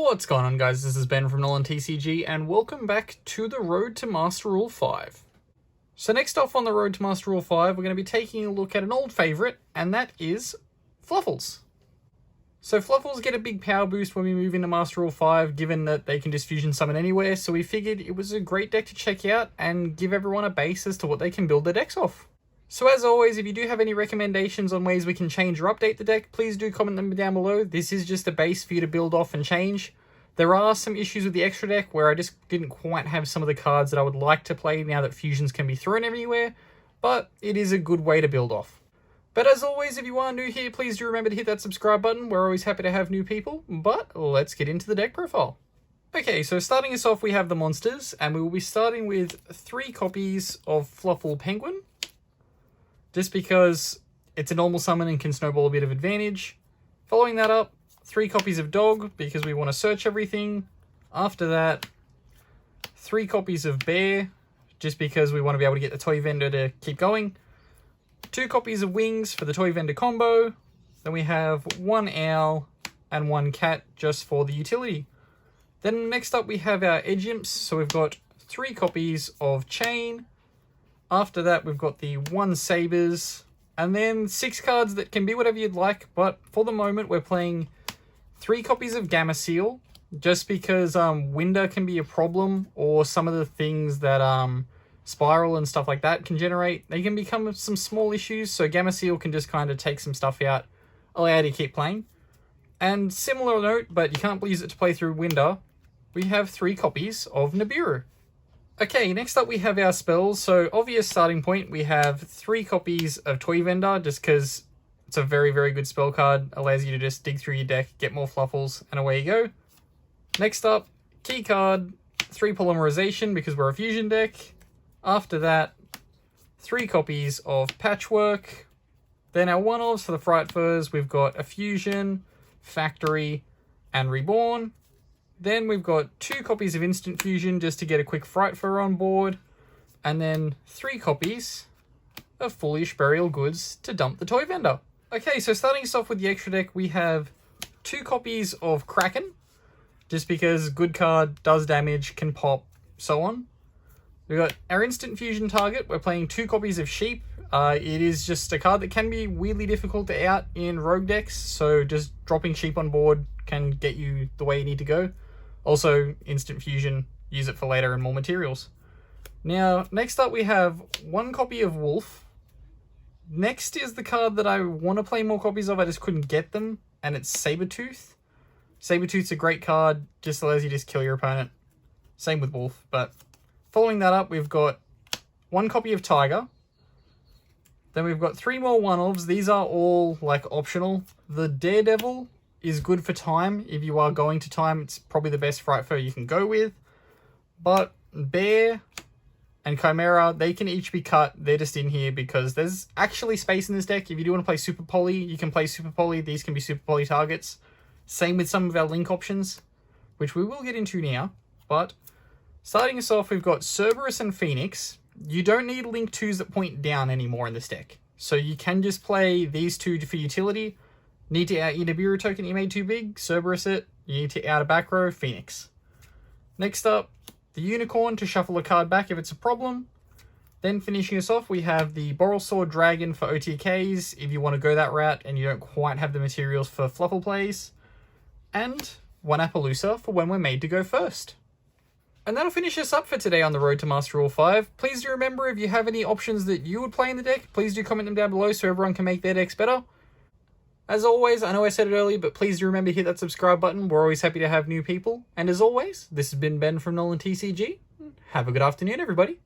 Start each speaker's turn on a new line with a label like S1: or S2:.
S1: What's going on, guys? This is Ben from NolanTCG, and welcome back to the road to Master Rule 5. So next off on the road to Master Rule 5, we're going to be taking a look at an old favourite, and that is Fluffals. So Fluffals get a big power boost when we move into Master Rule 5, given that they can just fusion summon anywhere, so we figured it was a great deck to check out and give everyone a base as to what they can build their decks off. So as always, if you do have any recommendations on ways we can change or update the deck, please do comment them down below. This is just a base for you to build off and change. There are some issues with the extra deck where I just didn't quite have some of the cards that I would like to play now that fusions can be thrown everywhere, but it is a good way to build off. But as always, if you are new here, please do remember to hit that subscribe button. We're always happy to have new people, but let's get into the deck profile. Okay, so starting us off, we have the monsters, and we will be starting with 3 copies of Fluffal Penguin, just because it's a normal summon and can snowball a bit of advantage. Following that up, 3 copies of Dog, because we want to search everything. After that, 3 copies of Bear, just because we want to be able to get the Toy Vendor to keep going. 2 copies of Wings for the Toy Vendor combo. Then we have 1 Owl and 1 Cat just for the utility. Then next up we have our Edge Imps, so we've got 3 copies of Chain. After that, we've got the 1 Sabers, and then 6 cards that can be whatever you'd like, but for the moment, we're playing 3 copies of Gamma Seal, just because Winder can be a problem, or some of the things that Spiral and stuff like that can generate. They can become some small issues, so Gamma Seal can just kind of take some stuff out, allow you to keep playing. And similar note, but you can't use it to play through Winder, we have 3 copies of Nibiru. Okay, next up we have our spells. So obvious starting point, we have 3 copies of Toy Vendor, just because it's a very, very good spell card. Allows you to just dig through your deck, get more Fluffals, and away you go. Next up, key card, 3 Polymerization, because we're a fusion deck. After that, 3 copies of Patchwork. Then our one-offs for the Fright Furs, we've got a Fusion, Factory, and Reborn. Then we've got 2 copies of Instant Fusion just to get a quick Fright Fur on board. And then 3 copies of Foolish Burial Goods to dump the Toy Vendor. Okay, so starting us off with the extra deck, we have 2 copies of Kraken. Just because good card, does damage, can pop, so on. We've got our Instant Fusion target. We're playing 2 copies of Sheep. It is just a card that can be weirdly difficult to out in rogue decks. So just dropping Sheep on board can get you the way you need to go. Also, Instant Fusion, use it for later and more materials. Now, next up we have 1 copy of Wolf. Next is the card that I want to play more copies of, I just couldn't get them, and it's Sabertooth. Sabertooth's a great card, just allows you to just kill your opponent. Same with Wolf, but following that up, we've got 1 copy of Tiger. Then we've got 3 more one-offs. These are all, like, optional. The Daredevil is good for time. If you are going to time, it's probably the best Fright Fur you can go with. But Bear and Chimera, they can each be cut. They're just in here because there's actually space in this deck. If you do want to play Super Poly, you can play Super Poly. These can be Super Poly targets. Same with some of our link options, which we will get into now. But starting us off, we've got Cerberus and Phoenix. You don't need link 2s that point down anymore in this deck. So you can just play these 2 for utility. Need to out your Nibiru token you made too big, Cerberus it. You need to out a back row, Phoenix. Next up, the Unicorn to shuffle a card back if it's a problem. Then finishing us off, we have the Borrelsword Dragon for OTKs, if you want to go that route and you don't quite have the materials for Fluffal plays. And 1 Appaloosa for when we're made to go first. And that'll finish us up for today on the road to Master Rule 5. Please do remember, if you have any options that you would play in the deck, please do comment them down below so everyone can make their decks better. As always, I know I said it earlier, but please do remember to hit that subscribe button. We're always happy to have new people. And as always, this has been Ben from NolanTCG. Have a good afternoon, everybody.